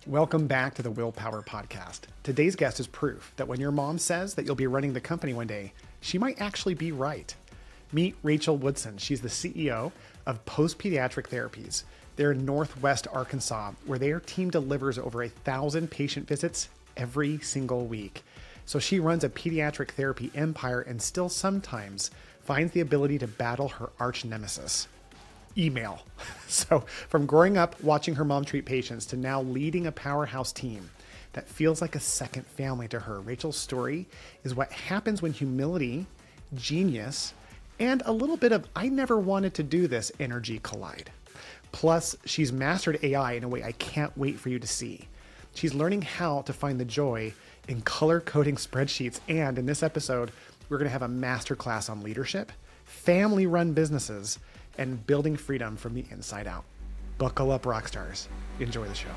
Welcome back to the Willpower Podcast. Today's guest is proof that when your mom says that you'll be running the company one day, she might actually be right. Meet Rachel Woodson. She's the CEO of Pediatric Therapies. They're in Northwest Arkansas, where their team delivers over 1,000 patient visits every single week. So she runs a pediatric therapy empire and still sometimes finds the ability to battle her arch nemesis, email. So from growing up watching her mom treat patients to now leading a powerhouse team that feels like a second family to her, Rachel's story is what happens when humility, genius, and a little bit of I never wanted to do this energy collide. Plus, she's mastered AI in a way I can't wait for you to see. She's learning how to find the joy in color coding spreadsheets. And in this episode, we're going to have a masterclass on leadership, family-run businesses, and building freedom from the inside out. Buckle up, rock stars. Enjoy the show.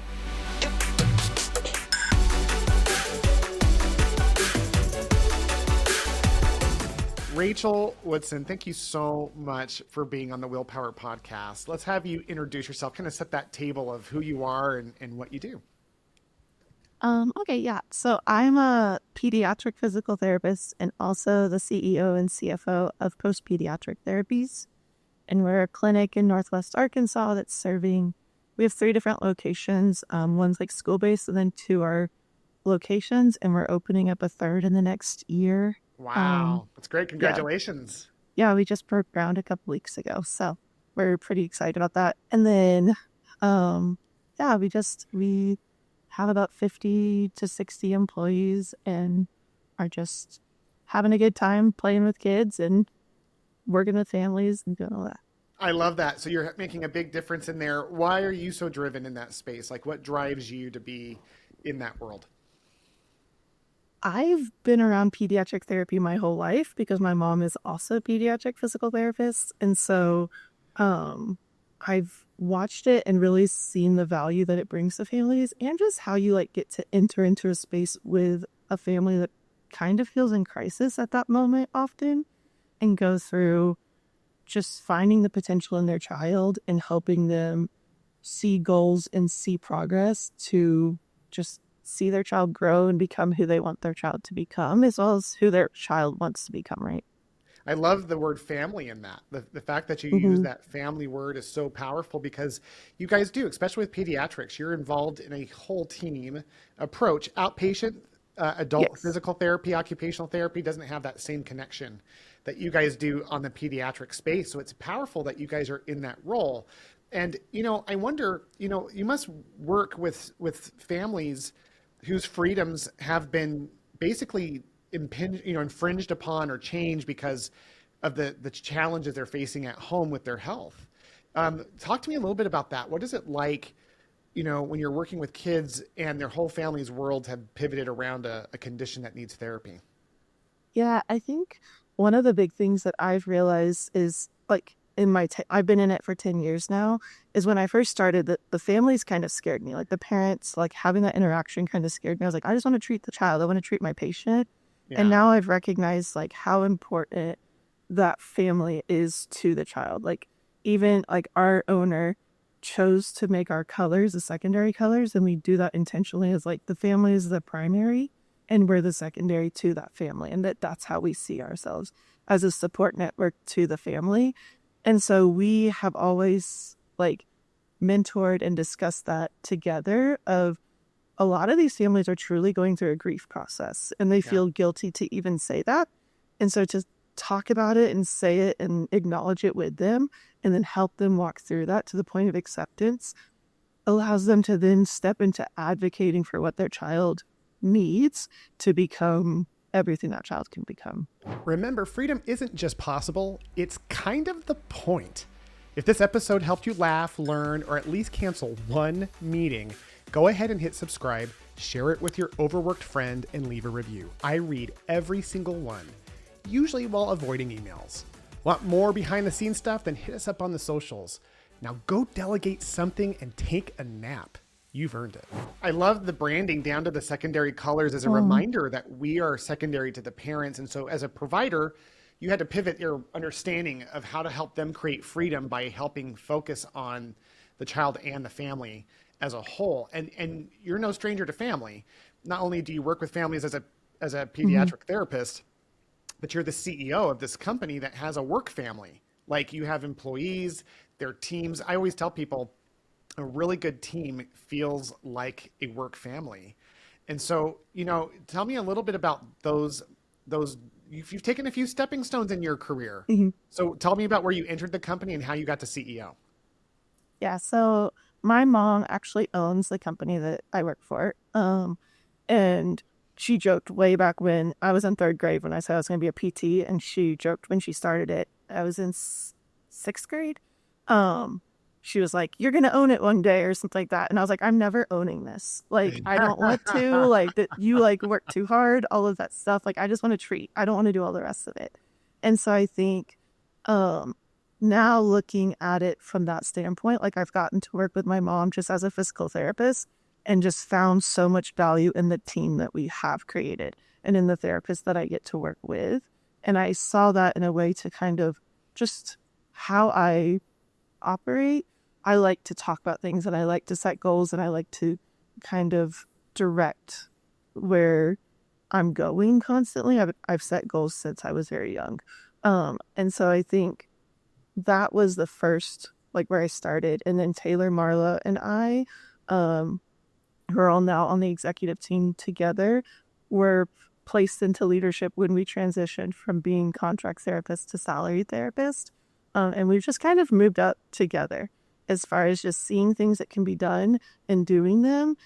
Rachel Woodson, thank you so much for being on the Willpower Podcast. Let's have you introduce yourself, kind of set that table of who you are and what you do. So I'm a pediatric physical therapist and also the CEO and CFO of Pediatric Therapies. And we're a clinic in Northwest Arkansas that's serving, we have 3 different locations. One's like school-based and then 2 are locations, and we're opening up a 3rd in the next year. Wow, that's great. Congratulations. Yeah, we just broke ground a couple weeks ago. So we're pretty excited about that. And then, we have about 50 to 60 employees and are just having a good time playing with kids and working with families and doing all that. I love that. So you're making a big difference in there. Why are you so driven in that space? Like, what drives you to be in that world? I've been around pediatric therapy my whole life because my mom is also a pediatric physical therapist. And so I've watched it and really seen the value that it brings to families and just how you get to enter into a space with a family that kind of feels in crisis at that moment often and go through just finding the potential in their child and helping them see goals and see progress to just see their child grow and become who they want their child to become, as well as who their child wants to become, right? I love the word family in that. The fact that you use that family word is so powerful because you guys do, especially with pediatrics, you're involved in a whole team approach. Outpatient, adult physical therapy, occupational therapy doesn't have that same connection that you guys do on the pediatric space. So it's powerful that you guys are in that role. And, I wonder, you must work with families whose freedoms have been basically infringed upon or changed because of the challenges they're facing at home with their health. Talk to me a little bit about that. What is it like, when you're working with kids and their whole family's worlds have pivoted around a condition that needs therapy? Yeah, I think one of the big things that I've realized is I've been in it for 10 years now, is when I first started, the families kind of scared me. The parents, having that interaction kind of scared me. I was like, I just want to treat the child. I want to treat my patient. Yeah. And now I've recognized how important that family is to the child. Even our owner chose to make our colors the secondary colors, and we do that intentionally as the family is the primary and we're the secondary to that family. And that's how we see ourselves, as a support network to the family. And so we have always mentored and discussed that together of a lot of these families are truly going through a grief process and they feel guilty to even say that. And so to talk about it and say it and acknowledge it with them and then help them walk through that to the point of acceptance allows them to then step into advocating for what their child needs to become everything that child can become. Remember, freedom isn't just possible, it's kind of the point. If this episode helped you laugh, learn, or at least cancel one meeting, go ahead and hit subscribe, share it with your overworked friend, and leave a review. I read every single one, usually while avoiding emails. Want more behind the scenes stuff? Then hit us up on the socials. Now go delegate something and take a nap. You've earned it. I love the branding down to the secondary colors as a reminder that we are secondary to the parents. And so as a provider, you had to pivot your understanding of how to help them create freedom by helping focus on the child and the family as a whole. And you're no stranger to family. Not only do you work with families as a pediatric therapist, but you're the CEO of this company that has a work family. Like, you have employees, their teams. I always tell people a really good team feels like a work family. And so, tell me a little bit about those, you've taken a few stepping stones in your career. So tell me about where you entered the company and how you got to CEO. Yeah, so my mom actually owns the company that I work for. And she joked way back when I was in third grade when I said I was going to be a PT, and she joked when she started it. I was in sixth grade. She was like, "You're going to own it one day," or something like that. And I was like, "I'm never owning this. Like, I don't want to, like, that you like work too hard, all of that stuff. Like, I just want to treat. I don't want to do all the rest of it." And so I think, now looking at it from that standpoint, like, I've gotten to work with my mom just as a physical therapist and just found so much value in the team that we have created and in the therapists that I get to work with. And I saw that in a way to kind of just how I operate. I like to talk about things, and I like to set goals, and I like to kind of direct where I'm going constantly. I've set goals since I was very young. And so I think that was the first, like, where I started. And then Taylor, Marla, and I, who are all now on the executive team together, were placed into leadership when we transitioned from being contract therapist to salary therapist. And we've just kind of moved up together as far as just seeing things that can be done and doing them.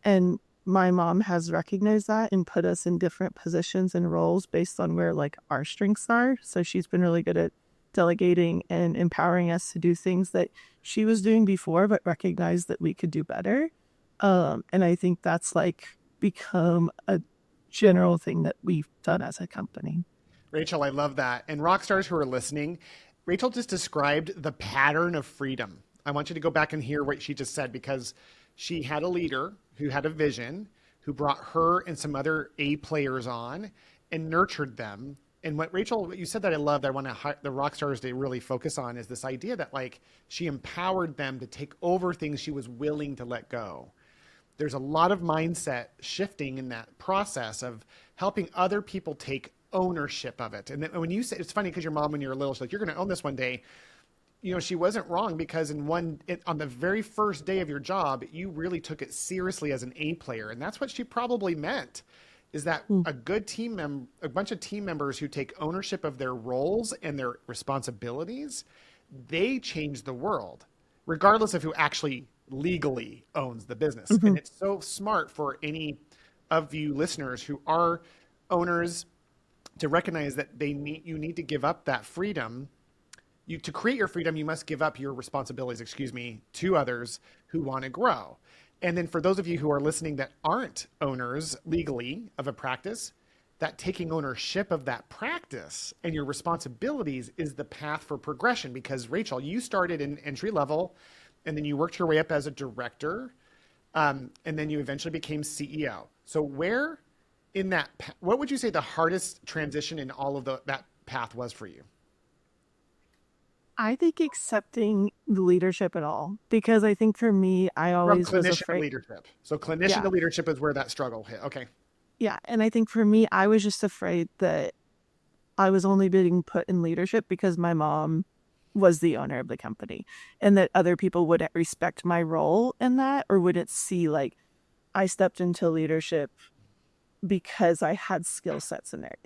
And my mom has recognized that and put us in different positions and roles based on where, like, our strengths are. So she's been really good at delegating and empowering us to do things that she was doing before, but recognized that we could do better. And I think that's, like, become a general thing that we've done as a company. Rachel, I love that. And rock stars who are listening, Rachel just described the pattern of freedom. I want you to go back and hear what she just said, because she had a leader who had a vision, who brought her and some other A players on and nurtured them. And what you said that I loved, I want the rock stars to really focus on, is this idea that, like, she empowered them to take over things she was willing to let go. There's a lot of mindset shifting in that process of helping other people take ownership of it. And then when you say, it's funny because your mom, when you were little, she's like, "You're going to own this one day." She wasn't wrong, because on the very first day of your job, you really took it seriously as an A player. And that's what she probably meant, is that a bunch of team members who take ownership of their roles and their responsibilities, they change the world, regardless of who actually legally owns the business. And it's so smart for any of you listeners who are owners to recognize that you need to give up that freedom. To create your freedom, you must give up your responsibilities, to others who want to grow. And then for those of you who are listening that aren't owners legally of a practice, that taking ownership of that practice and your responsibilities is the path for progression. Because, Rachel, you started in entry level, and then you worked your way up as a director, and then you eventually became CEO. So where in that, what would you say the hardest transition in all of that path was for you? I think accepting the leadership at all, because I think for me, I always was afraid. Leadership. So clinician to leadership is where that struggle hit. Okay. Yeah. And I think for me, I was just afraid that I was only being put in leadership because my mom was the owner of the company, and that other people wouldn't respect my role in that, or wouldn't see, like, I stepped into leadership because I had skill sets in there,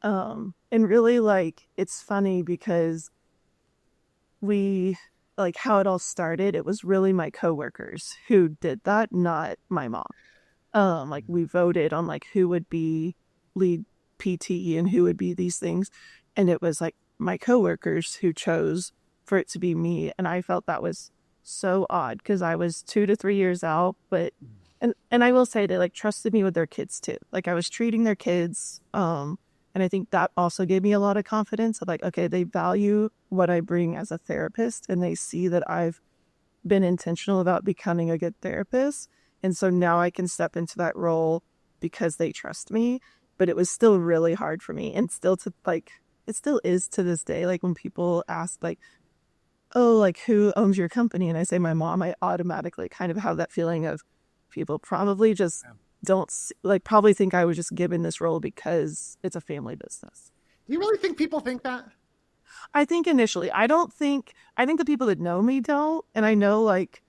and really, like, it's funny because how it all started, it was really my coworkers who did that, not my mom. Like, we voted on, like, who would be lead PT and who would be these things. And it was, like, my coworkers who chose for it to be me. And I felt that was so odd, because I was 2 to 3 years out, but, and I will say they, like, trusted me with their kids too. Like, I was treating their kids. And I think that also gave me a lot of confidence of, like, okay, they value what I bring as a therapist, and they see that I've been intentional about becoming a good therapist. And so now I can step into that role because they trust me. But it was still really hard for me, and still it still is to this day. Like, when people ask, like, oh, like who owns your company? And I say my mom, I automatically kind of have that feeling of people probably just like probably think I was just given this role because it's a family business. Do you really think people think that? I think initially, I think the people that know me don't. And I know like,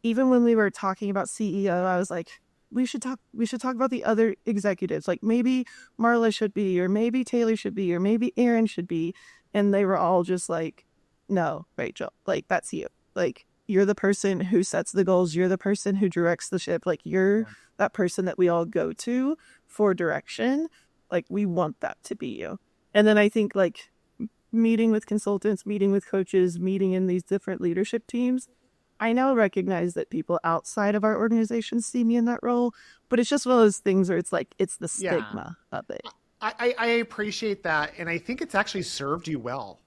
even when we were talking about CEO, I was like, we should talk about the other executives. Like maybe Marla should be, or maybe Taylor should be, or maybe Aaron should be. And they were all just like, no, Rachel, like that's you. Like you're the person who sets the goals. You're the person who directs the ship. Like you're that person that we all go to for direction. Like we want that to be you. And then I think like meeting with consultants, meeting with coaches, meeting in these different leadership teams, I now recognize that people outside of our organization see me in that role, but it's just one of those things where it's like, it's the stigma of it. I appreciate that. And I think it's actually served you well,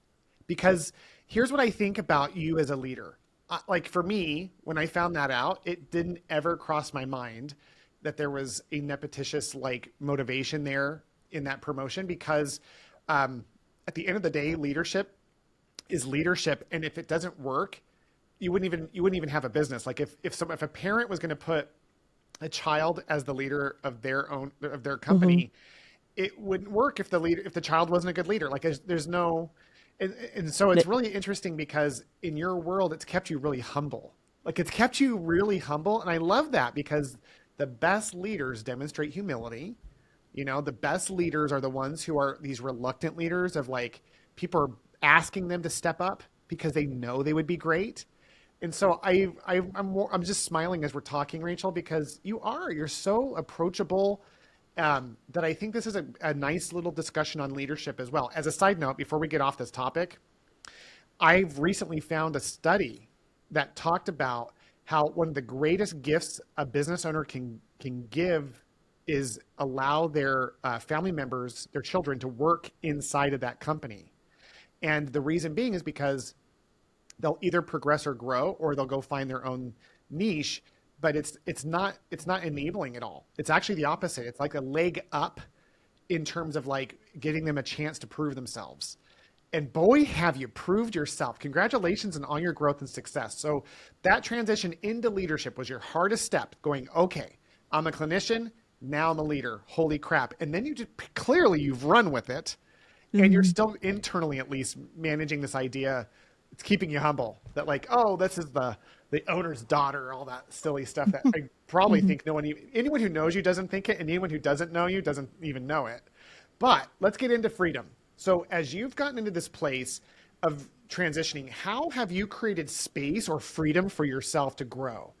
because here's what I think about you as a leader. Like for me, when I found that out, it didn't ever cross my mind that there was a nepotitious like motivation there in that promotion, because at the end of the day, leadership is leadership. And if it doesn't work, you wouldn't even have a business. Like if a parent was going to put a child as the leader of their company, it wouldn't work if the child wasn't a good leader. Like there's no, and so it's really interesting because in your world, it's kept you really humble. Like it's kept you really humble. And I love that, because the best leaders demonstrate humility. You know, the best leaders are the ones who are these reluctant leaders of like, people are asking them to step up because they know they would be great. And so I'm just smiling as we're talking, Rachel, because you're so approachable, that I think this is a nice little discussion on leadership as well. As a side note, before we get off this topic, I've recently found a study that talked about how one of the greatest gifts a business owner can give is allow their family members, their children, to work inside of that company. And the reason being is because they'll either progress or grow, or they'll go find their own niche, but it's not enabling at all. It's actually the opposite. It's like a leg up in terms of like getting them a chance to prove themselves. And boy, have you proved yourself. Congratulations on all your growth and success. So that transition into leadership was your hardest step, going, okay, I'm a clinician, now I'm a leader. Holy crap. And then clearly you've run with it, and you're still internally at least managing this idea. It's keeping you humble that like, oh, this is the owner's daughter, all that silly stuff that I probably think anyone who knows you doesn't think it, and anyone who doesn't know you doesn't even know it. But let's get into freedom. So as you've gotten into this place of transitioning, how have you created space or freedom for yourself to grow?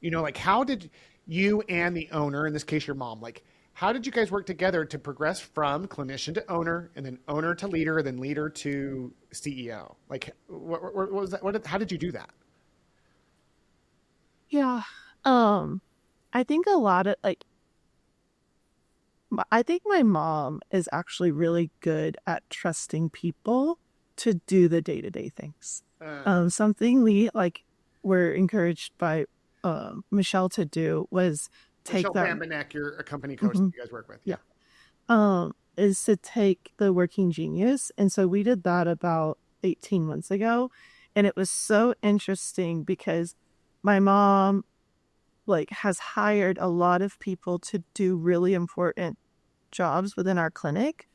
You know, like how did you and the owner, in this case, your mom, like how did you guys work together to progress from clinician to owner, and then owner to leader, then leader to CEO? Like, what was that? How did you do that? Yeah. I think a lot of I think my mom is actually really good at trusting people to do the day-to-day things. Something we were encouraged by Michelle to do was take Michelle Bambanek, you're a company coach that you guys work with. Yeah. Is to take the working genius. And so we did that about 18 months ago. And it was so interesting because my mom has hired a lot of people to do really important jobs within our clinic.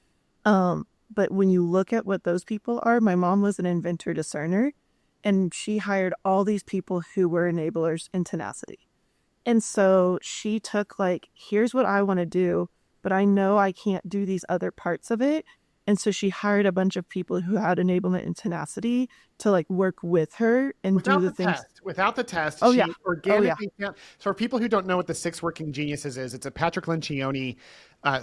But when you look at what those people are, my mom was an inventor discerner, and she hired all these people who were enablers in tenacity. And so she took here's what I want to do, but I know I can't do these other parts of it. And so she hired a bunch of people who had enablement and tenacity to work with her and do the things. Without the test, Oh, she yeah. organically found. So for people who don't know what the 6 Working Geniuses is, it's a Patrick Lencioni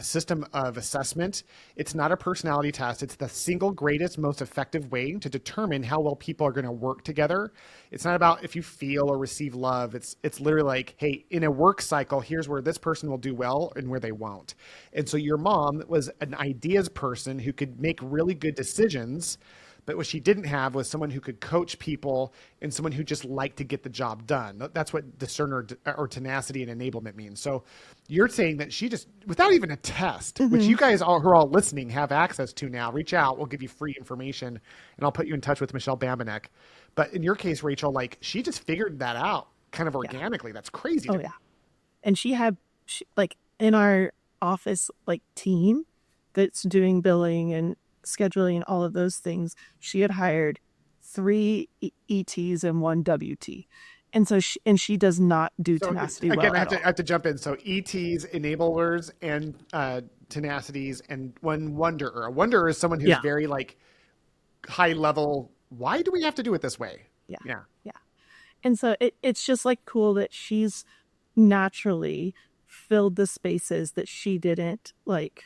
system of assessment. It's not a personality test. It's the single greatest, most effective way to determine how well people are going to work together. It's not about if you feel or receive love. It's literally like, hey, in a work cycle, here's where this person will do well and where they won't. And so your mom was an ideas person who could make really good decisions, But what she didn't have was someone who could coach people and someone who just liked to get the job done. That's what discerner or tenacity and enablement means. So you're saying that she just, without even a test, which you guys all who are all listening have access to now, reach out, we'll give you free information, and I'll put you in touch with Michelle Bambanek. But in your case, Rachel, like she just figured that out kind of organically. That's crazy. Oh, yeah. And she like in our office, like team that's doing billing and scheduling and all of those things, she had hired 3 ETs and 1 WT. And so she does not do tenacity well again, I have to jump in. So ETs, enablers, and tenacities, and one wanderer. A wanderer is someone who's very like high level. Why do we have to do it this way? Yeah. And so it's just like cool that she's naturally filled the spaces that she didn't like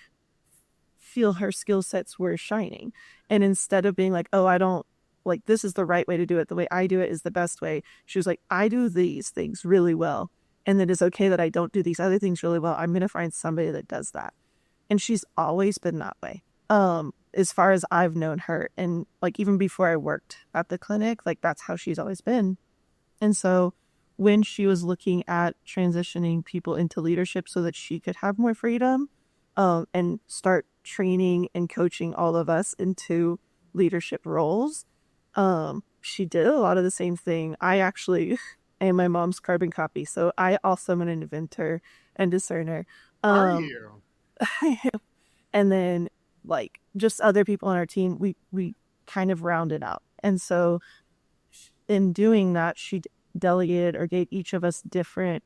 feel her skill sets were shining. And instead of being like, oh, I don't like, this is the right way to do it, the way I do it is the best way, she was like, I do these things really well, and it is okay that I don't do these other things really well. I'm going to find somebody that does that. And she's always been that way, as far as I've known her. And like even before I worked at the clinic, like that's how she's always been. And so when she was looking at transitioning people into leadership so that she could have more freedom, and start training and coaching all of us into leadership roles, she did a lot of the same thing. I actually am my mom's carbon copy, so I also am an inventor and discerner. Are you? And then like just other people on our team, we kind of rounded out. And so in doing that, she delegated or gave each of us different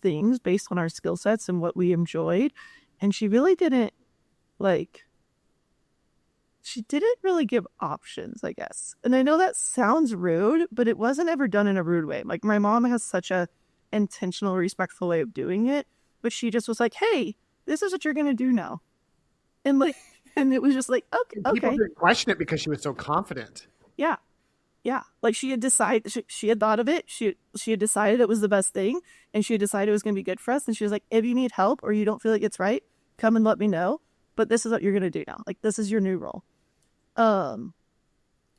things based on our skill sets and what we enjoyed. And she really didn't really give options, I guess. And I know that sounds rude, but it wasn't ever done in a rude way. Like my mom has such a intentional, respectful way of doing it, but she just was like, hey, this is what you're going to do now. And like, and it was just like, okay. People didn't question it because she was so confident. Yeah. Like she had decided, she had thought of it. She had decided it was the best thing, and she had decided it was going to be good for us. And she was like, if you need help or you don't feel like it's right, come and let me know. But this is what you're going to do now. Like, this is your new role.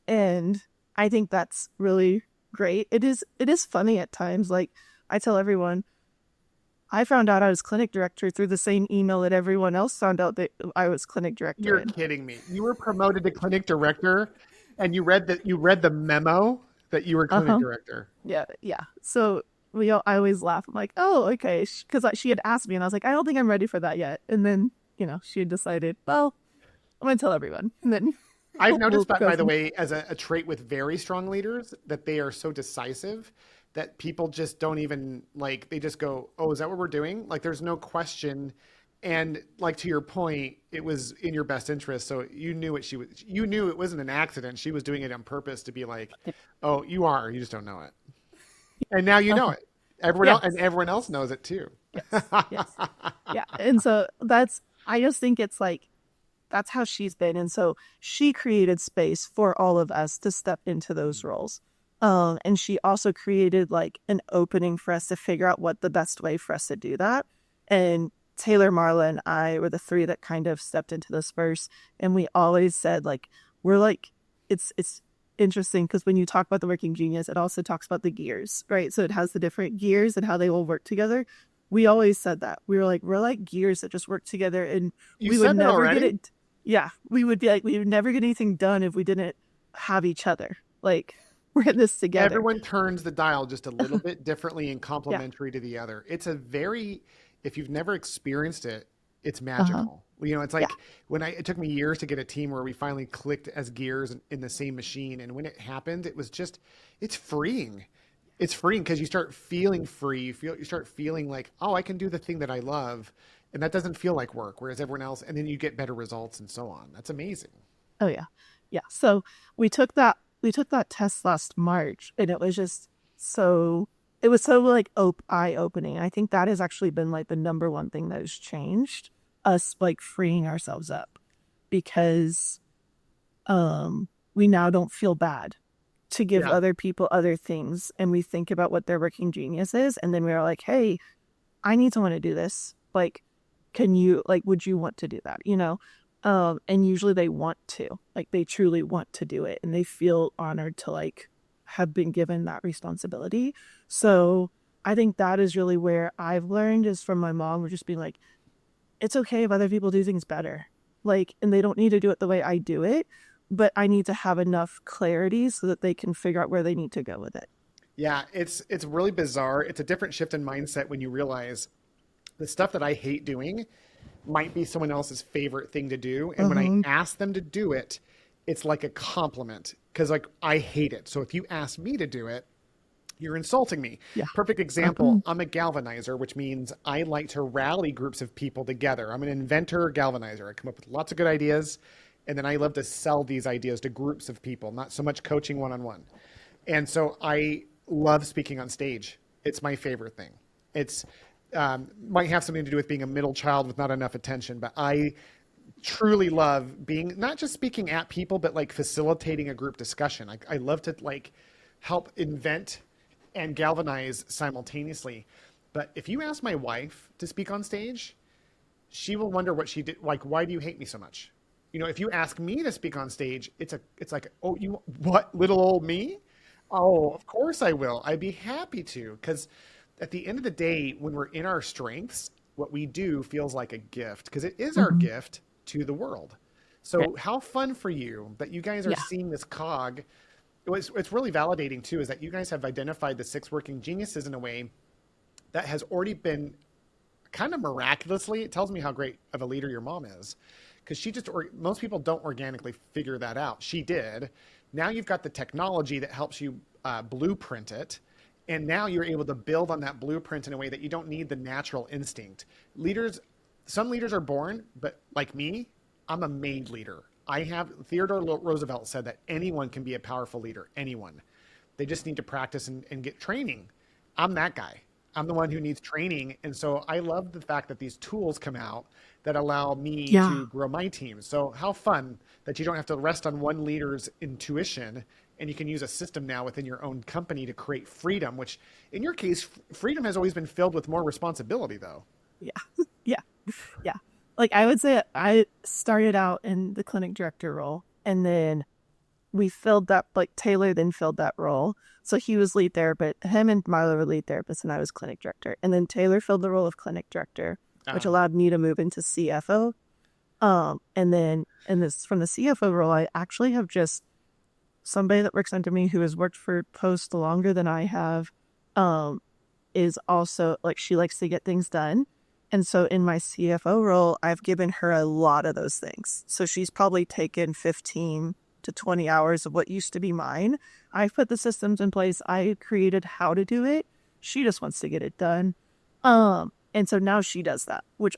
And I think that's really great. It is funny at times. Like I tell everyone, I found out I was clinic director through the same email that everyone else found out that I was clinic director. You're kidding me. You were promoted to clinic director and you read the memo that you were clinic director. Yeah. So I always laugh. I'm like, oh, okay. Because she had asked me and I was like, I don't think I'm ready for that yet. And then, she had decided, well, I'm going to tell everyone. And then I've noticed that, by the way, as a trait with very strong leaders, that they are so decisive that people just don't even they just go, oh, is that what we're doing? Like, there's no question. And like, to your point, it was in your best interest. So you knew you knew it wasn't an accident. She was doing it on purpose to be like, oh, you just don't know it. And now you know it. Everyone else knows it too. Yes. Yeah. And so I just think it's like, that's how she's been. And so she created space for all of us to step into those roles. And she also created like an opening for us to figure out what the best way for us to do that. And Taylor, Marla, and I were the 3 that kind of stepped into this first. And we always said, like, we're like, it's interesting because when you talk about the working genius, it also talks about the gears, right? So it has the different gears and how they all work together. We always said that. We're like gears that just work together, and we would never get it. Yeah, we would be like, we would never get anything done if we didn't have each other. Like, we're in this together. Everyone turns the dial just a little bit differently and complementary to the other. It's if you've never experienced it, it's magical. It's like it took me years to get a team where we finally clicked as gears in the same machine. And when it happened, it was just, it's freeing. It's freeing because you start feeling free. You start feeling like, oh, I can do the thing that I love. And that doesn't feel like work, whereas everyone else, and then you get better results and so on. That's amazing. Oh yeah. Yeah. So we took that test last March, and it was just so like eye-opening. I think that has actually been like the number one thing that has changed us, like freeing ourselves up, because we now don't feel bad to give other people other things, and we think about what their working genius is, and then we're like, hey, I need someone to do this. Like, can you, like, would you want to do that? And usually they want to, like, they truly want to do it, and they feel honored to like have been given that responsibility. So I think that is really where I've learned is from my mom, just being like, it's okay if other people do things better, like, and they don't need to do it the way I do it, but I need to have enough clarity so that they can figure out where they need to go with it. Yeah, it's really bizarre. It's a different shift in mindset when you realize the stuff that I hate doing might be someone else's favorite thing to do. And when I ask them to do it, it's like a compliment because like I hate it. So if you ask me to do it, you're insulting me. Yeah. Perfect example. I'm a galvanizer, which means I like to rally groups of people together. I'm an inventor galvanizer. I come up with lots of good ideas. And then I love to sell these ideas to groups of people, not so much coaching one-on-one. And so I love speaking on stage. It's my favorite thing. It's might have something to do with being a middle child with not enough attention, but I truly love being not just speaking at people, but like facilitating a group discussion. I love to like help invent and galvanize simultaneously. But if you ask my wife to speak on stage, she will wonder what she did. Like, why do you hate me so much? You know, if you ask me to speak on stage, it's like, oh, you, what, little old me? Oh, of course I will. I'd be happy to. Because at the end of the day, when we're in our strengths, what we do feels like a gift because it is our gift to the world. So how fun for you that you guys are seeing this cog. It's really validating too, is that you guys have identified the 6 working geniuses in a way that has already been kind of miraculously, it tells me how great of a leader your mom is. Because she just, most people don't organically figure that out. She did. Now you've got the technology that helps you blueprint it. And now you're able to build on that blueprint in a way that you don't need the natural instinct. Leaders, some leaders are born, but like me, I'm a made leader. Theodore Roosevelt said that anyone can be a powerful leader, anyone. They just need to practice and get training. I'm that guy. I'm the one who needs training. And so I love the fact that these tools come out that allow me to grow my team. So how fun that you don't have to rest on one leader's intuition and you can use a system now within your own company to create freedom, which in your case, freedom has always been filled with more responsibility though. Yeah. Like I would say I started out in the clinic director role and then we filled that, like Taylor then filled that role. So he was lead therapist, him and Marla were lead therapists and I was clinic director. And then Taylor filled the role of clinic director, which allowed me to move into CFO. And then from the CFO role, I actually have just somebody that works under me who has worked for Post longer than I have, is also like, she likes to get things done. And so in my CFO role, I've given her a lot of those things. So she's probably taken 15 to 20 hours of what used to be mine. I've put the systems in place. I created how to do it. She just wants to get it done. And so now she does that, which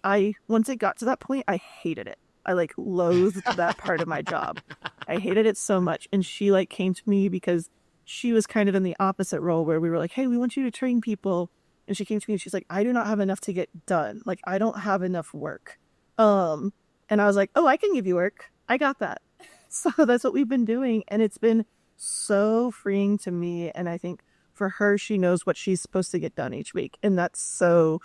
once it got to that point, I hated it. I like loathed that part of my job. I hated it so much. And she like came to me because she was kind of in the opposite role where we were like, hey, we want you to train people. And she came to me and she's like, I do not have enough to get done. Like, I don't have enough work. And I was like, oh, I can give you work. I got that. So that's what we've been doing. And it's been so freeing to me. And I think for her, she knows what she's supposed to get done each week. And that's so,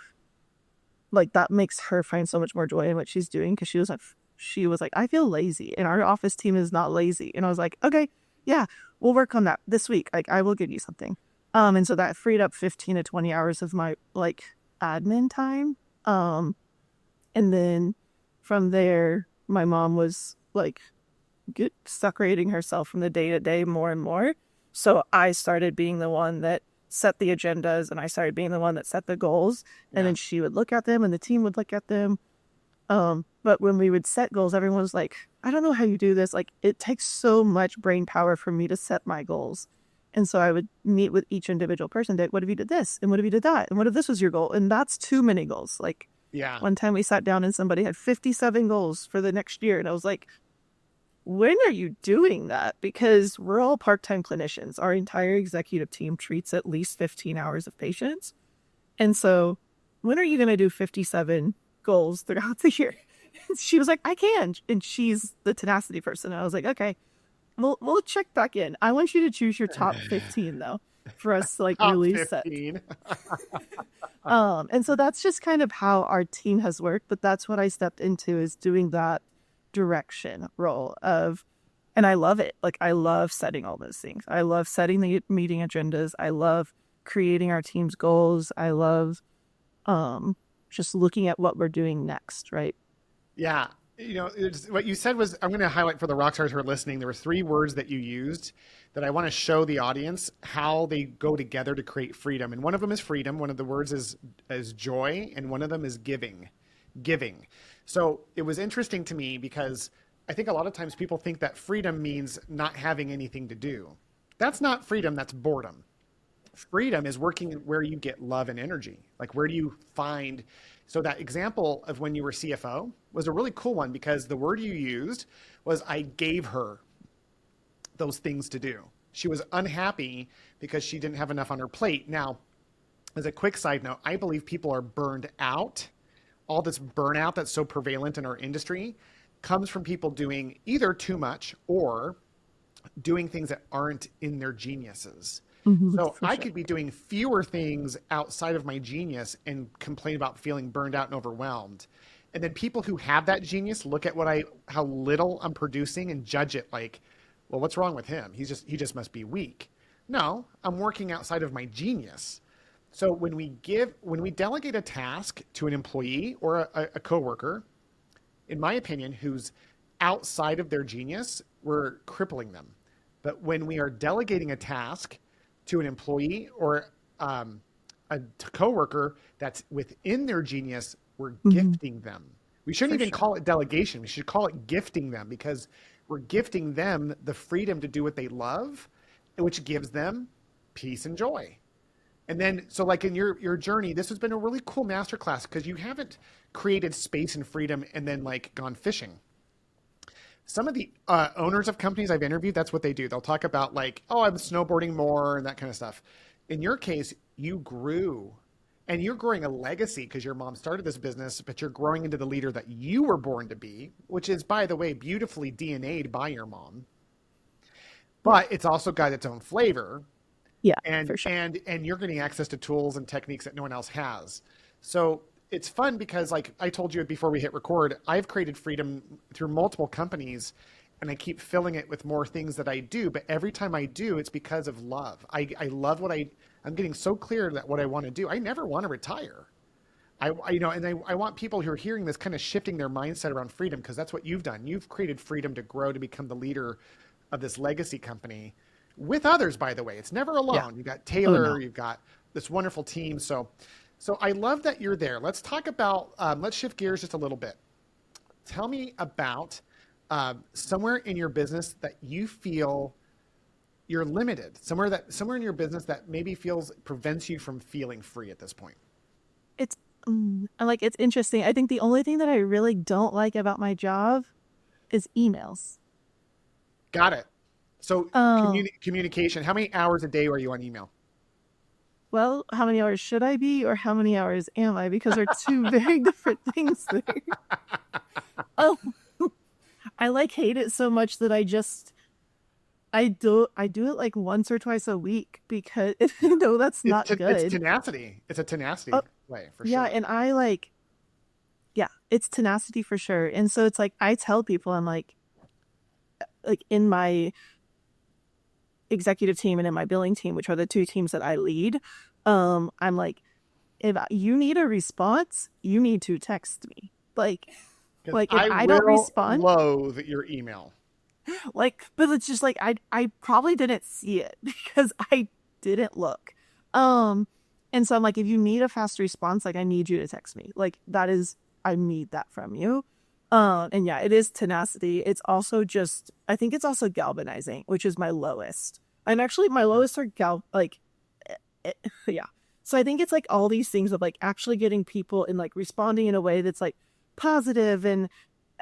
like, that makes her find so much more joy in what she's doing. Because she was like, I feel lazy. And our office team is not lazy. And I was like, okay, yeah, we'll work on that this week. Like, I will give you something. And so that freed up 15 to 20 hours of my, like, admin time. And then from there, my mom was, like, separating herself from the day-to-day more and more. So I started being the one that set the agendas and I started being the one that set the goals. And then she would look at them and the team would look at them. But when we would set goals, everyone was like, I don't know how you do this. Like, it takes so much brain power for me to set my goals. And so I would meet with each individual person. Like, what if you did this? And what if you did that? And what if this was your goal? And that's too many goals. Like, one time we sat down and somebody had 57 goals for the next year. And I was like, when are you doing that? Because we're all part-time clinicians. Our entire executive team treats at least 15 hours of patients. And so when are you going to do 57 goals throughout the year? She was like, I can. And she's the tenacity person. And I was like, okay, we'll check back in. I want you to choose your top 15 though, for us to like really 15. Set. And so that's just kind of how our team has worked. But that's what I stepped into, is doing that direction role of, and I love it. Like, I love setting all those things. I love setting the meeting agendas. I love creating our team's goals. I love just looking at what we're doing next, right? Yeah. What you said was, I'm going to highlight for the rock stars who are listening. There were 3 words that you used that I want to show the audience how they go together to create freedom. And one of them is freedom. One of the words is joy. And one of them is giving. So it was interesting to me because I think a lot of times people think that freedom means not having anything to do. That's not freedom. That's boredom. Freedom is working where you get love and energy. Like, where do you find? So that example of when you were CFO was a really cool one, because the word you used was, I gave her those things to do. She was unhappy because she didn't have enough on her plate. Now, as a quick side note, I believe people are burned out. All this burnout that's so prevalent in our industry comes from people doing either too much or doing things that aren't in their geniuses. So I could be doing fewer things outside of my genius and complain about feeling burned out and overwhelmed. And then people who have that genius look at how little I'm producing and judge it like, well, what's wrong with him? He just must be weak. No, I'm working outside of my genius. So when we delegate a task to an employee or a coworker, in my opinion, who's outside of their genius, we're crippling them. But when we are delegating a task to an employee or a coworker that's within their genius, we're gifting them. We shouldn't even call it delegation. We should call it gifting them, because we're gifting them the freedom to do what they love, which gives them peace and joy. And then, so like in your journey, this has been a really cool masterclass, because you haven't created space and freedom and then like gone fishing. Some of the owners of companies I've interviewed, that's what they do. They'll talk about like, oh, I'm snowboarding more and that kind of stuff. In your case, you grew, and you're growing a legacy because your mom started this business, but you're growing into the leader that you were born to be, which is, by the way, beautifully DNA'd by your mom. But it's also got its own flavor. Yeah, and for sure. and you're getting access to tools and techniques that no one else has. So it's fun because, like I told you before we hit record, I've created freedom through multiple companies, and I keep filling it with more things that I do. But every time I do, it's because of love. I love what I'm getting so clear that what I want to do. I never want to retire. I want people who are hearing this kind of shifting their mindset around freedom, because that's what you've done. You've created freedom to grow, to become the leader of this legacy company with others, by the way. It's never alone. Yeah. You've got Taylor, You've got this wonderful team. So I love that you're there. Let's talk about, let's shift gears just a little bit. Tell me about somewhere in your business that you feel you're limited, somewhere in your business that maybe prevents you from feeling free at this point. It's interesting. I think the only thing that I really don't like about my job is emails. Got it. So communication, how many hours a day are you on email? Well, how many hours should I be, or how many hours am I? Because they're two very different things there. I hate it so much that I do it like once or twice a week, because that's not good. It's tenacity. It's a tenacity way, for sure. Yeah, and it's tenacity for sure. And so it's like, I tell people, I'm like in my executive team and in my billing team, which are the two teams that I lead, I'm like, if you need a response, you need to text me. Like if I don't respond, loathe your email. But it's just like, I probably didn't see it because I didn't look. And so I'm like, if you need a fast response, like, I need you to text me. Like, I need that from you. And yeah, it is tenacity. It's also I think it's also galvanizing, which is my lowest. And actually my lowest are yeah. So I think it's like all these things of like actually getting people and like responding in a way that's like positive and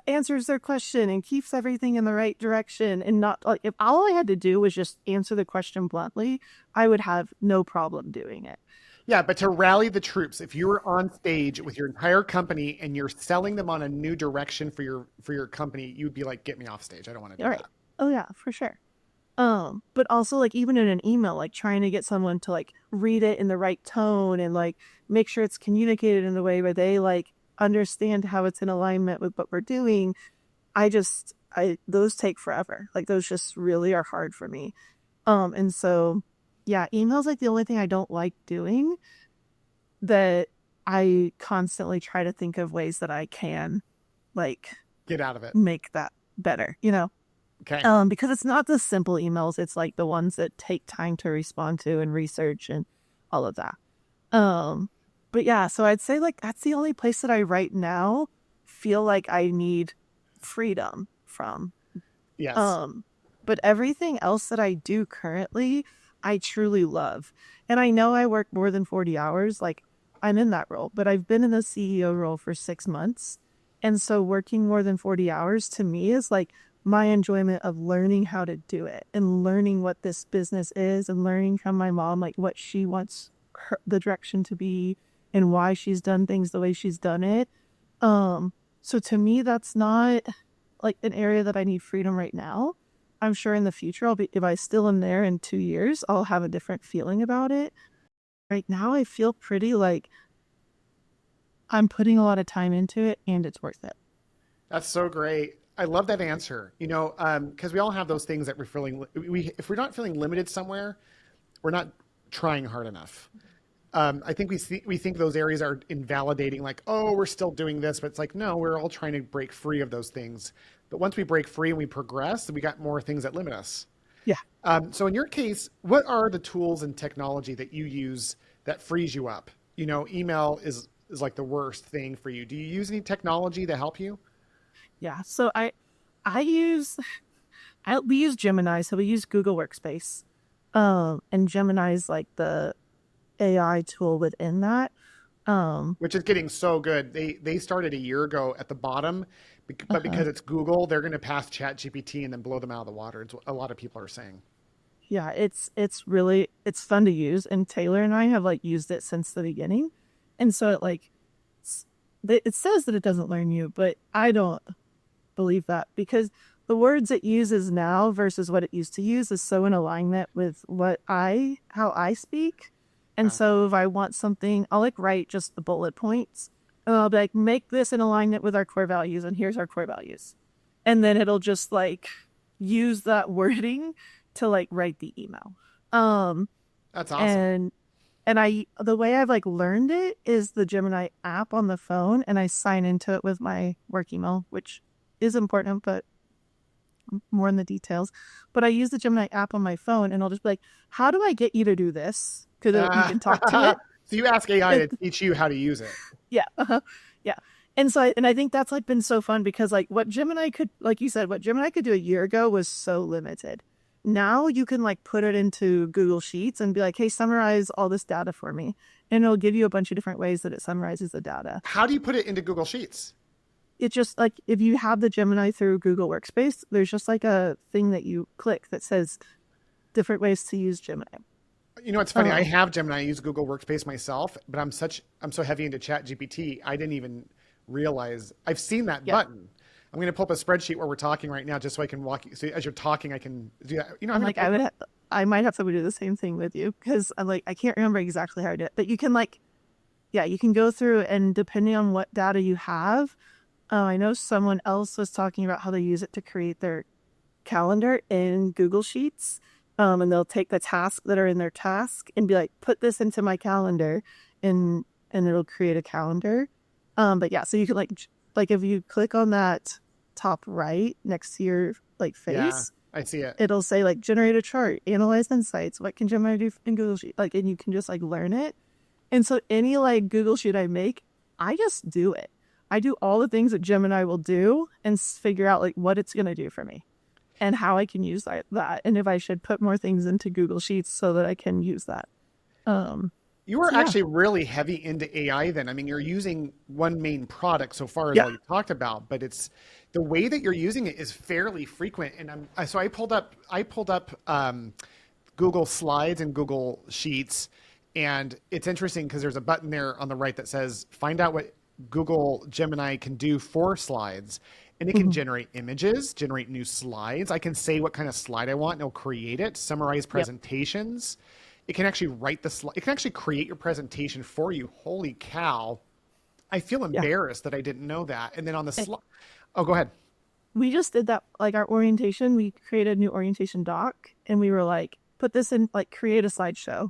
answers their question and keeps everything in the right direction, and not like, if all I had to do was just answer the question bluntly, I would have no problem doing it. Yeah, but to rally the troops, if you were on stage with your entire company and you're selling them on a new direction for your company, you'd be like, get me off stage. I don't want to do that. Oh yeah, for sure. But also like even in an email, like trying to get someone to like read it in the right tone and like make sure it's communicated in the way where they like understand how it's in alignment with what we're doing. those take forever. Like those just really are hard for me. And so, yeah, email's like the only thing I don't like doing that I constantly try to think of ways that I can like Get out of it. make that better, Okay. because it's not the simple emails. It's like the ones that take time to respond to and research and all of that. But yeah, so I'd say like that's the only place that I right now feel like I need freedom from. Yes. But everything else that I do currently, I truly love. And I know I work more than 40 hours. Like I'm in that role, but I've been in the CEO role for 6 months. And so working more than 40 hours to me is like my enjoyment of learning how to do it and learning what this business is and learning from my mom, like what she wants the direction to be and why she's done things the way she's done it. So to me, that's not like an area that I need freedom right now. I'm sure in the future, if I still am there in 2 years, I'll have a different feeling about it. Right now, I feel pretty like I'm putting a lot of time into it and it's worth it. That's so great. I love that answer. Because we all have those things that we're feeling. If we're not feeling limited somewhere, we're not trying hard enough. I think we think those areas are invalidating, like, oh, we're still doing this, but it's like, no, we're all trying to break free of those things. But once we break free and we progress, we got more things that limit us. Yeah. So in your case, what are the tools and technology that you use that frees you up? Email is like the worst thing for you. Do you use any technology to help you? Yeah. So we use Gemini. So we use Google Workspace. And Gemini is like the AI tool within that. Which is getting so good. They started a year ago at the bottom, but because it's Google, they're going to pass ChatGPT and then blow them out of the water. It's what a lot of people are saying. Yeah, it's fun to use, and Taylor and I have like used it since the beginning, and so it says that it doesn't learn you, but I don't believe that because the words it uses now versus what it used to use is so in alignment with how I speak. And so if I want something, I'll like write just the bullet points and I'll be like, make this in alignment with our core values. And here's our core values. And then it'll just like use that wording to like write the email. That's awesome. And the way I've like learned it is the Gemini app on the phone, and I sign into it with my work email, which is important, but more in the details. But I use the Gemini app on my phone and I'll just be like, how do I get you to do this? Because you can talk to it. So you ask AI to teach you how to use it. Yeah. Yeah. And so I think that's like been so fun because like what Gemini could, like you said, what Gemini could do a year ago was so limited. Now you can like put it into Google Sheets and be like, hey, summarize all this data for me. And it'll give you a bunch of different ways that it summarizes the data. How do you put it into Google Sheets? It's just like if you have the Gemini through Google Workspace, there's just like a thing that you click that says different ways to use Gemini. It's funny. I have Gemini. I use Google Workspace myself, but I'm so heavy into ChatGPT. I didn't even realize I've seen that button. I'm going to pull up a spreadsheet where we're talking right now, just so I can walk you. So as you're talking, I can do that. I'm like, I might have to do the same thing with you because I'm like, I can't remember exactly how I did it, but you can you can go through and depending on what data you have. I know someone else was talking about how they use it to create their calendar in Google Sheets. And they'll take the tasks that are in their task and be like, put this into my calendar and it'll create a calendar. But yeah, so you can like if you click on that top right next to your like face, I see it. It'll say like generate a chart, analyze insights. What can Gemini do in Google Sheet? Like, and you can just like learn it. And so any like Google Sheet I make, I just do it. I do all the things that Gemini will do and figure out like what it's going to do for me and how I can use that. And if I should put more things into Google Sheets so that I can use that. You are actually really heavy into AI then. I mean, you're using one main product so far as all you talked about, but it's the way that you're using it is fairly frequent. And so I pulled up Google Slides and Google Sheets, and it's interesting because there's a button there on the right that says, find out what Google Gemini can do for slides. And it can generate images, generate new slides. I can say what kind of slide I want and it'll create it, summarize presentations. It can actually write the slide. It can actually create your presentation for you. Holy cow. I feel embarrassed that I didn't know that. And then on the slide, go ahead. we just did that, like our orientation, we created a new orientation doc and we were like, put this in, like create a slideshow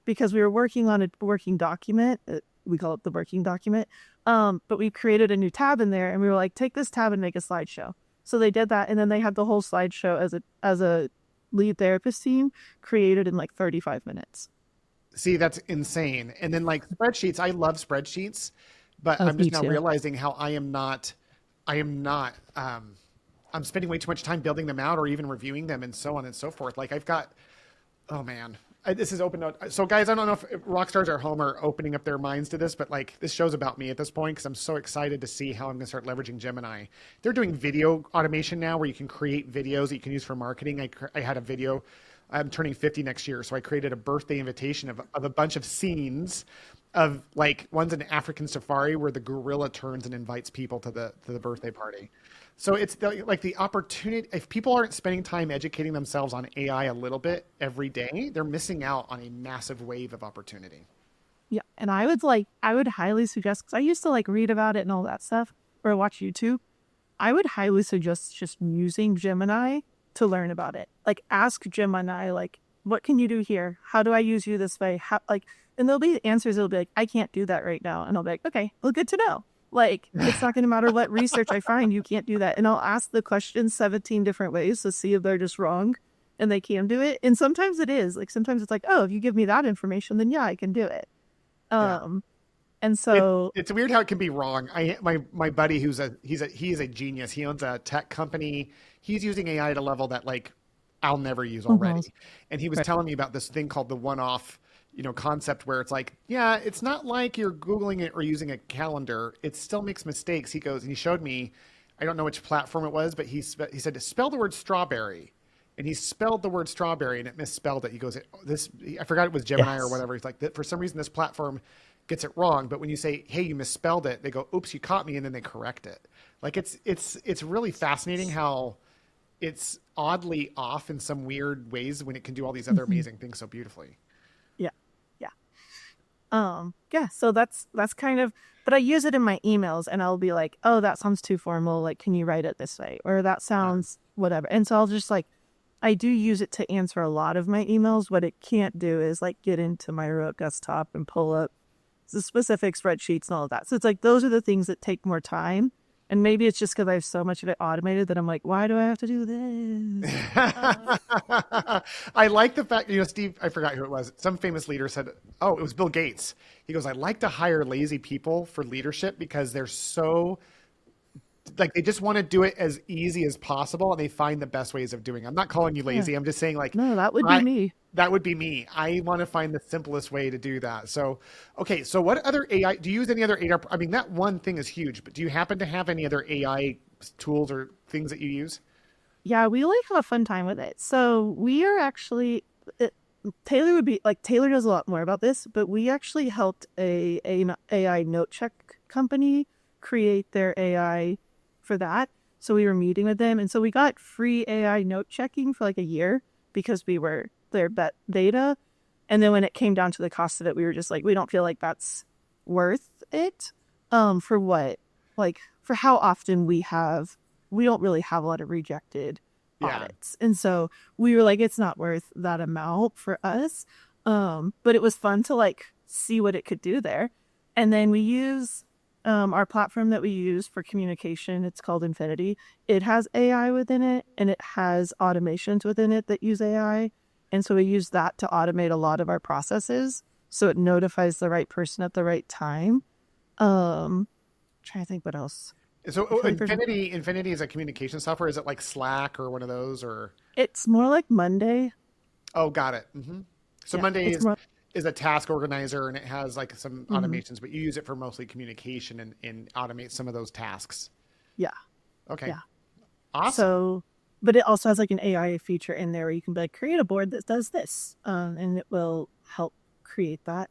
because we were working on a working document. We call it the working document. But we created a new tab in there and we were like, take this tab and make a slideshow. So they did that. And then they had the whole slideshow as a lead therapist team created in like 35 minutes. See, that's insane. And then like spreadsheets, I love spreadsheets, but I'm just now realizing how I'm spending way too much time building them out or even reviewing them and so on and so forth. Like I've got, oh man, this is open note. So guys, I don't know if rock stars at home are opening up their minds to this, but like this show's about me at this point because I'm so excited to see how I'm going to start leveraging Gemini. They're doing video automation now where you can create videos that you can use for marketing. I had a video. I'm turning 50 next year. So I created a birthday invitation of a bunch of scenes of like one's an African safari where the gorilla turns and invites people to the birthday party. So it's the opportunity. If people aren't spending time educating themselves on AI a little bit every day, they're missing out on a massive wave of opportunity. Yeah. And I would highly suggest, because I used to like read about it and all that stuff or watch YouTube. I would highly suggest just using Gemini to learn about it. Like ask Gemini, like, what can you do here? How do I use you this way? And there'll be answers. It'll be like, I can't do that right now. And I'll be like, okay, well, good to know. Like, it's not going to matter what research I find, you can't do that. And I'll ask the question 17 different ways to see if they're just wrong and they can do it. And sometimes it is. Like, sometimes it's like, oh, if you give me that information, then yeah, I can do it. And so it's weird how it can be wrong. My buddy he's a genius. He owns a tech company. He's using AI at a level that like I'll never use already. And he was telling me about this thing called the one-off, concept where it's like, yeah, it's not like you're Googling it or using a calendar. It still makes mistakes. He goes, and he showed me, I don't know which platform it was, but he said to spell the word strawberry. And he spelled the word strawberry and it misspelled it. He goes, I forgot it was Gemini or whatever. He's like, for some reason, this platform gets it wrong. But when you say, hey, you misspelled it, they go, oops, you caught me. And then they correct it. Like it's really fascinating how it's oddly off in some weird ways when it can do all these other amazing things so beautifully. Yeah. So that's kind of, but I use it in my emails and I'll be like, oh, that sounds too formal. Like, can you write it this way? Or that sounds whatever. And so I'll just like, I do use it to answer a lot of my emails. What it can't do is like get into my rote desktop and pull up the specific spreadsheets and all of that. So it's like, those are the things that take more time. And maybe it's just because I have so much of it automated that I'm like, why do I have to do this? I like the fact, Steve, I forgot who it was. Some famous leader said, oh, it was Bill Gates. He goes, I like to hire lazy people for leadership because they're so, like, they just want to do it as easy as possible and they find the best ways of doing it. I'm not calling you lazy. I'm just saying like, no, that would be me. That would be me. I want to find the simplest way to do that. So, okay. So what other AI, do you use any other AI? I mean, that one thing is huge, but do you happen to have any other AI tools or things that you use? Yeah, we like have a fun time with it. So we are actually, Taylor does a lot more about this, but we actually helped an AI note check company create their AI for that. So we were meeting with them. And so we got free AI note checking for like a year because we were their beta. And then when it came down to the cost of it, we were just like, we don't feel like that's worth it. For what? Like for how often we don't really have a lot of rejected audits. And so we were like, it's not worth that amount for us. But it was fun to like see what it could do there. And then we use our platform that we use for communication. It's called Infinity. It has AI within it and it has automations within it that use AI. And so we use that to automate a lot of our processes. So it notifies the right person at the right time. Trying to think what else. So Infinity is a communication software. Is it like Slack or one of those or? It's more like Monday. Oh, got it. Mm-hmm. So Monday is a task organizer and it has like some automations, but you use it for mostly communication and automate some of those tasks. Yeah. Okay. Yeah. Awesome. So, but it also has like an AI feature in there where you can be like, create a board that does this, and it will help create that.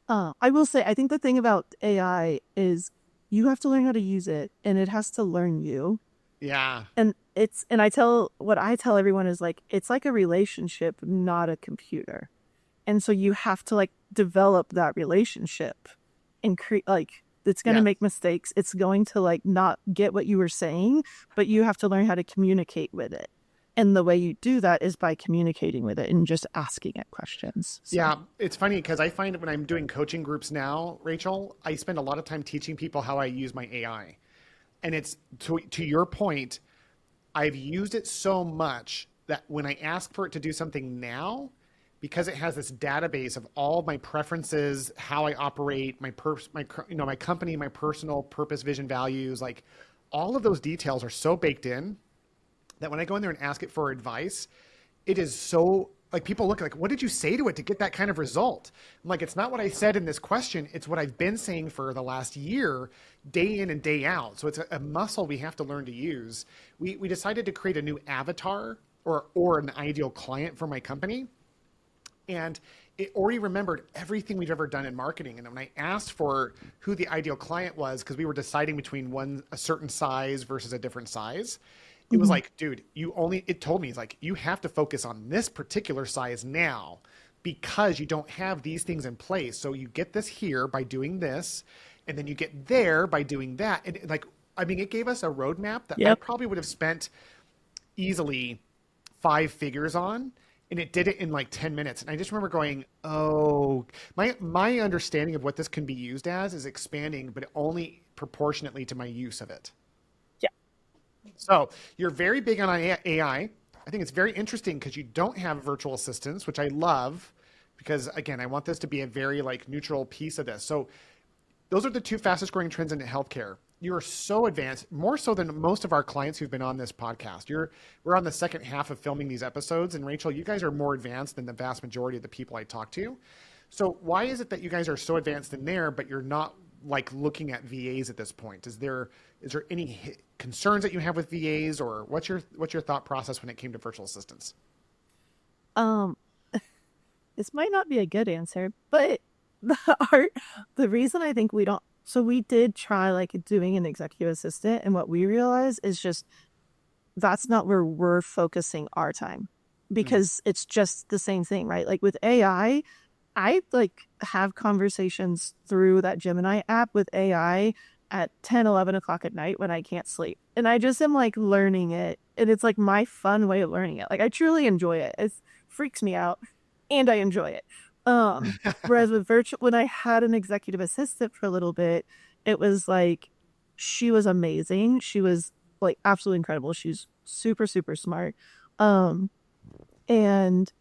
I will say, I think the thing about AI is you have to learn how to use it and it has to learn you. Yeah. And what I tell everyone is like, it's like a relationship, not a computer. And so you have to like develop that relationship and create like, It's going to make mistakes. It's going to like not get what you were saying, but you have to learn how to communicate with it. And the way you do that is by communicating with it and just asking it questions. So. Yeah, it's funny because I find when I'm doing coaching groups now, Rachel, I spend a lot of time teaching people how I use my AI. And it's to your point, I've used it so much that when I ask for it to do something now, because it has this database of all my preferences, how I operate, my company, my personal purpose, vision, values, like all of those details are so baked in that when I go in there and ask it for advice, it is so like people look like, what did you say to it to get that kind of result? I'm like, it's not what I said in this question. It's what I've been saying for the last year, day in and day out. So it's a muscle we have to learn to use. We decided to create a new avatar or an ideal client for my company. And it already remembered everything we've ever done in marketing. And when I asked for who the ideal client was, because we were deciding between a certain size versus a different size, it was like, dude, it told me, it's like, you have to focus on this particular size now because you don't have these things in place. So you get this here by doing this, and then you get there by doing that. And like, I mean, it gave us a roadmap that I probably would have spent easily 5 figures on. And it did it in like 10 minutes. And I just remember going, oh, my understanding of what this can be used as is expanding, but only proportionately to my use of it. Yeah. So you're very big on AI. I think it's very interesting because you don't have virtual assistants, which I love because, again, I want this to be a very like neutral piece of this. So those are the 2 fastest growing trends in healthcare. You are so advanced, more so than most of our clients who've been on this podcast. We're on the second half of filming these episodes. And Rachel, you guys are more advanced than the vast majority of the people I talk to. So why is it that you guys are so advanced in there, but you're not like looking at VAs at this point? Is there any concerns that you have with VAs, or what's your thought process when it came to virtual assistants? This might not be a good answer, but the reason I think we don't, so we did try like doing an executive assistant, and what we realized is just that's not where we're focusing our time, because it's just the same thing, right? Like with AI, I like have conversations through that Gemini app with AI at 10, 11 o'clock at night when I can't sleep. And I just am like learning it. And it's like my fun way of learning it. Like I truly enjoy it. It freaks me out and I enjoy it. Whereas with when I had an executive assistant for a little bit, it was like, she was amazing. She was like absolutely incredible. She's super, super smart. And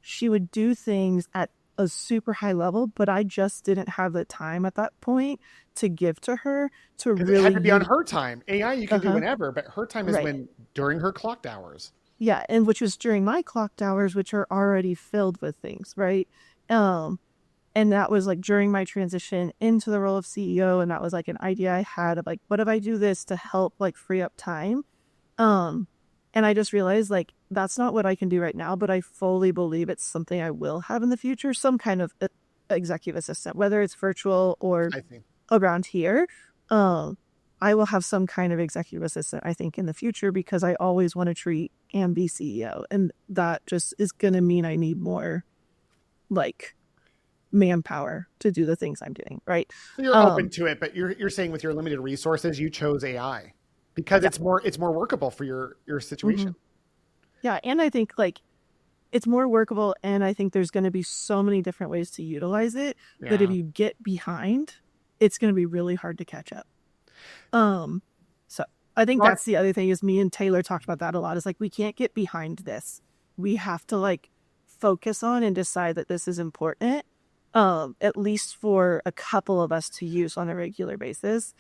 she would do things at a super high level, but I just didn't have the time at that point to give to her to really. It had to be on her time. AI, you can do whenever, but her time is during her clocked hours. Yeah, and which was during my clocked hours, which are already filled with things, right? And that was like during my transition into the role of CEO, and that was like an idea I had of like, what if I do this to help like free up time? And I just realized like that's not what I can do right now, but I fully believe it's something I will have in the future, some kind of executive assistant, whether it's virtual or around here. I will have some kind of executive assistant, I think, in the future, because I always want to treat and be CEO. And that just is going to mean I need more like manpower to do the things I'm doing, right? So you're open to it, but you're saying with your limited resources, you chose AI because it's more workable for your situation. Yeah, and I think like it's more workable, and I think there's going to be so many different ways to utilize it that if you get behind, it's going to be really hard to catch up. So I think that's the other thing is me and Taylor talked about that a lot, is like, we can't get behind this. We have to like focus on and decide that this is important, at least for a couple of us to use on a regular basis.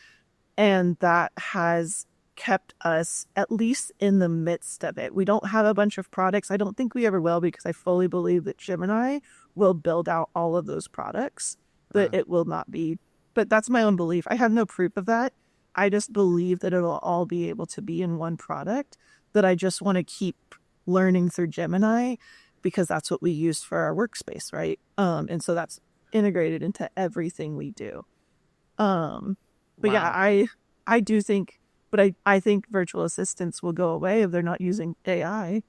And that has kept us at least in the midst of it. We don't have a bunch of products. I don't think we ever will, because I fully believe that Gemini will build out all of those products, that it will not be, but that's my own belief. I have no proof of that. I just believe that it'll all be able to be in one product, that I just want to keep learning through Gemini, because that's what we use for our workspace, right? And so that's integrated into everything we do. But yeah, I do think, but I think virtual assistants will go away if they're not using AI.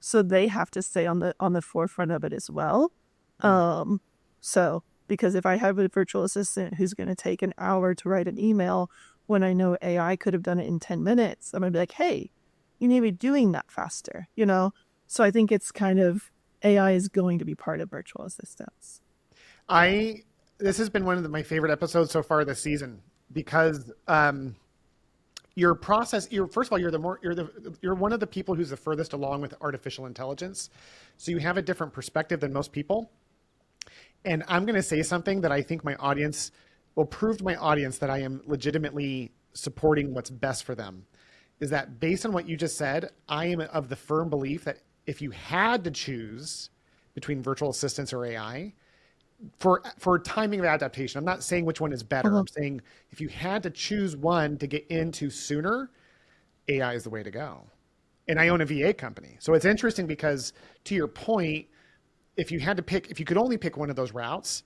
So they have to stay on the forefront of it as well. So Because if I have a virtual assistant who's going to take an hour to write an email when I know AI could have done it in 10 minutes, I'm going to be like, hey, you need to be doing that faster, you know? So I think it's kind of AI is going to be part of virtual assistants. This has been one of my favorite episodes so far this season because your process, first of all, you're one of the people who's the furthest along with artificial intelligence. So you have a different perspective than most people. And I'm going to say something that I think my audience will prove to my audience that I am legitimately supporting what's best for them. Is that based on what you just said, I am of the firm belief that if you had to choose between virtual assistants or AI, for timing of adaptation, I'm not saying which one is better. I'm saying if you had to choose one to get into sooner, AI is the way to go. And I own a VA company. So it's interesting because to your point, if you could only pick one of those routes,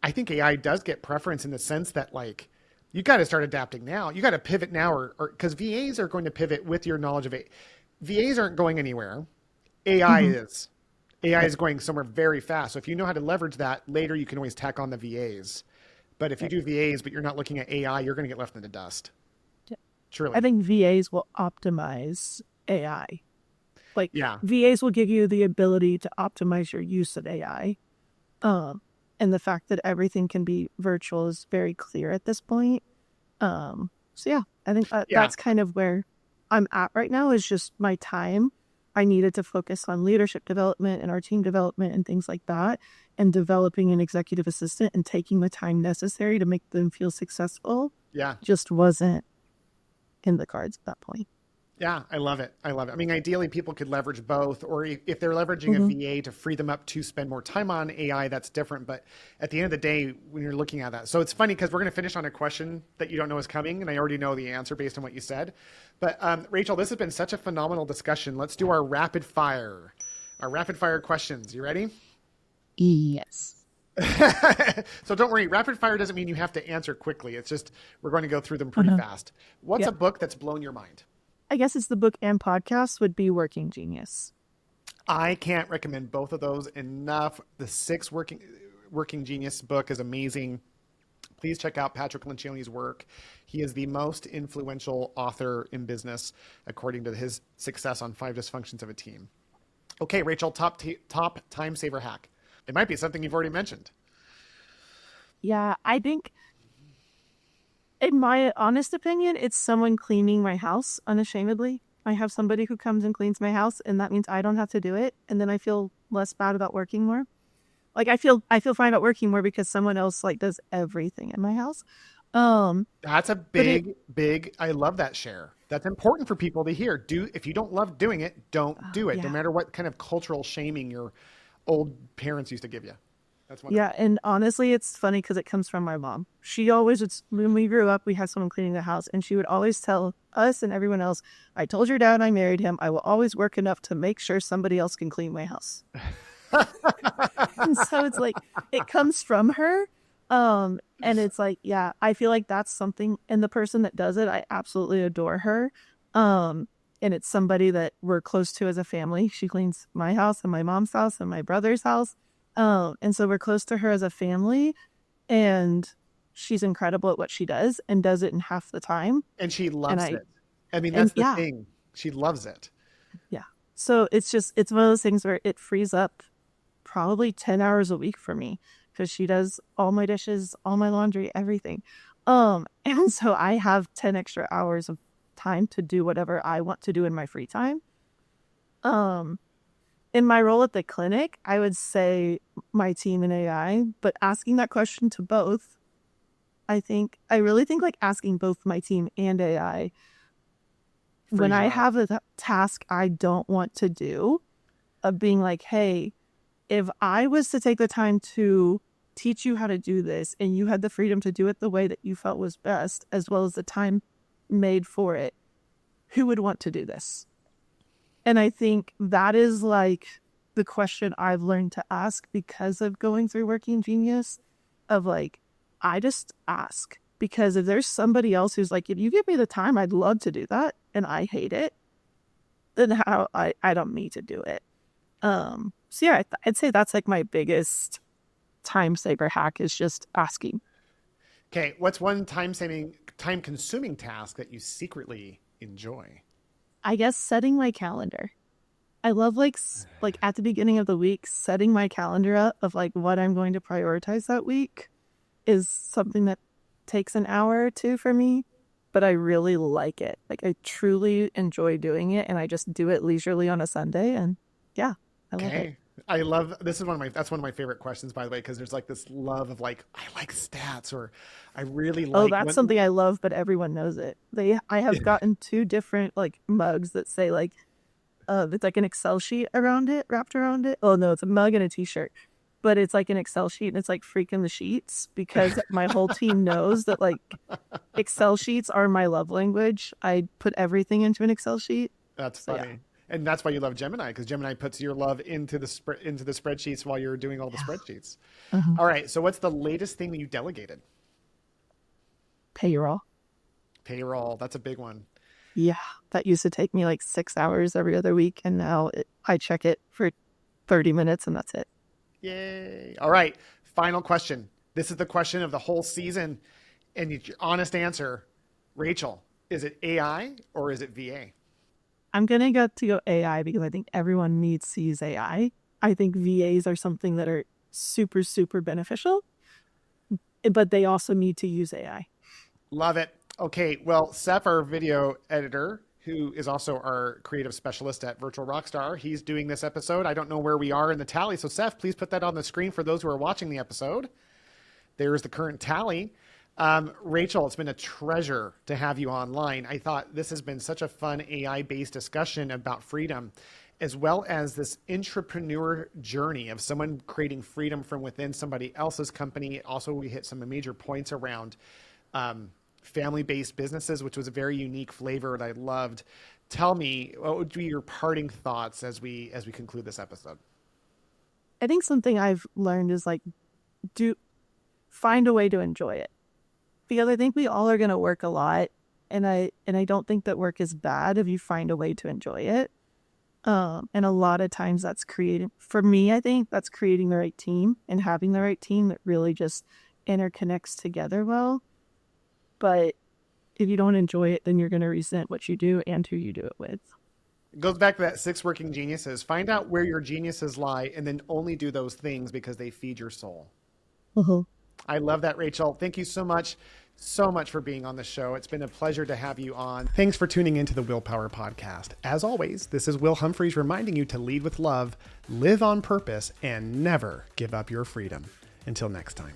I think AI does get preference in the sense that like, you got to start adapting now. You got to pivot now or because VAs are going to pivot with your knowledge of it. VAs aren't going anywhere. AI is. AI is going somewhere very fast. So if you know how to leverage that later, you can always tack on the VAs. But if you do VAs, but you're not looking at AI, you're going to get left in the dust. Truly. I think VAs will optimize AI. Like yeah. VAs will give you the ability to optimize your use of AI. And the fact that everything can be virtual is very clear at this point. So yeah, I think that's kind of where I'm at right now is just my time. I needed to focus on leadership development and our team development and things like that, and developing an executive assistant and taking the time necessary to make them feel successful. Yeah. Just wasn't in the cards at that point. Yeah, I love it. I mean, ideally, people could leverage both, or if they're leveraging a VA to free them up to spend more time on AI, that's different. But at the end of the day, when you're looking at that, so it's funny because we're going to finish on a question that you don't know is coming, and I already know the answer based on what you said. But Rachel, this has been such a phenomenal discussion. Let's do our rapid fire questions. You ready? Yes. So don't worry. Rapid fire doesn't mean you have to answer quickly. It's just we're going to go through them pretty fast. What's a book that's blown your mind? I guess it's the book and podcast would be Working Genius. I can't recommend both of those enough. The 6 Working Genius book is amazing. Please check out Patrick Lencioni's work. He is the most influential author in business, according to his success on 5 dysfunctions of a team. Okay, Rachel, top time saver hack. It might be something you've already mentioned. Yeah, I think, in my honest opinion, it's someone cleaning my house unashamedly. I have somebody who comes and cleans my house, and that means I don't have to do it. And then I feel less bad about working more. Like I feel fine about working more because someone else like does everything in my house. That's a big. I love that share. That's important for people to hear. If you don't love doing it, don't do it. No matter what kind of cultural shaming your old parents used to give you. That's wonderful. Yeah, and honestly, it's funny because it comes from my mom. She always, when we grew up, we had someone cleaning the house, and she would always tell us and everyone else, "I told your dad I married him. I will always work enough to make sure somebody else can clean my house." And so it's like it comes from her, and it's like, yeah, I feel like that's something. And the person that does it, I absolutely adore her. And it's somebody that we're close to as a family. She cleans my house and my mom's house and my brother's house. And so we're close to her as a family, and she's incredible at what she does and does it in half the time. And she loves it. I mean, that's the thing. She loves it. Yeah. So it's one of those things where it frees up probably 10 hours a week for me because she does all my dishes, all my laundry, everything. And so I have 10 extra hours of time to do whatever I want to do in my free time. In my role at the clinic, I would say my team and AI, but asking that question to both, I really think like asking both my team and AI when I have a task I don't want to do, of being like, hey, if I was to take the time to teach you how to do this and you had the freedom to do it the way that you felt was best, as well as the time made for it, who would want to do this? And I think that is like the question I've learned to ask because of going through Working Genius, of like, I just ask. Because if there's somebody else who's like, if you give me the time, I'd love to do that, and I hate it, then I don't need to do it. So yeah, I'd say that's like my biggest time saver hack is just asking. Okay. What's one time consuming task that you secretly enjoy? I guess setting my calendar. I love like at the beginning of the week, setting my calendar up of like what I'm going to prioritize that week is something that takes an hour or two for me, but I really like it. Like I truly enjoy doing it, and I just do it leisurely on a Sunday, and yeah, I love it. I love, this is that's one of my favorite questions, by the way, because there's like this love of like, I like stats, or I really Oh, like that's something I love, but everyone knows it. I have gotten two different like mugs that say like, it's like an Excel sheet wrapped around it. Oh no, it's a mug and a t-shirt, but it's like an Excel sheet, and it's like freaking the sheets, because my whole team knows that like Excel sheets are my love language. I put everything into an Excel sheet. That's So, funny. yeah. And that's why you love Gemini, because Gemini puts your love into the spreadsheets while you're doing all the spreadsheets. Mhm. All right. So what's the latest thing that you delegated? Payroll. Payroll. That's a big one. Yeah, that used to take me like 6 hours every other week, and now I check it for 30 minutes and that's it. Yay. All right. Final question. This is the question of the whole season, and your honest answer, Rachel, is it AI or is it VA? I'm going to go AI because I think everyone needs to use AI. I think VAs are something that are super, super beneficial, but they also need to use AI. Love it. Okay. Well, Seth, our video editor, who is also our creative specialist at Virtual Rockstar, he's doing this episode. I don't know where we are in the tally. So Seth, please put that on the screen for those who are watching the episode. There's the current tally. Rachel, it's been a treasure to have you online. I thought this has been such a fun AI-based discussion about freedom, as well as this entrepreneur journey of someone creating freedom from within somebody else's company. Also, we hit some major points around family-based businesses, which was a very unique flavor that I loved. Tell me, what would be your parting thoughts as we conclude this episode? I think something I've learned is like, find a way to enjoy it. Because I think we all are going to work a lot, and I don't think that work is bad if you find a way to enjoy it. And a lot of times that's for me, I think that's creating the right team and having the right team that really just interconnects together well. But if you don't enjoy it, then you're going to resent what you do and who you do it with. It goes back to that 6 working geniuses. Find out where your geniuses lie, and then only do those things because they feed your soul. Uh-huh. I love that, Rachel. Thank you so much for being on the show. It's been a pleasure to have you on. Thanks for tuning into the Willpower Podcast. As always, this is Will Humphreys reminding you to lead with love, live on purpose, and never give up your freedom. Until next time.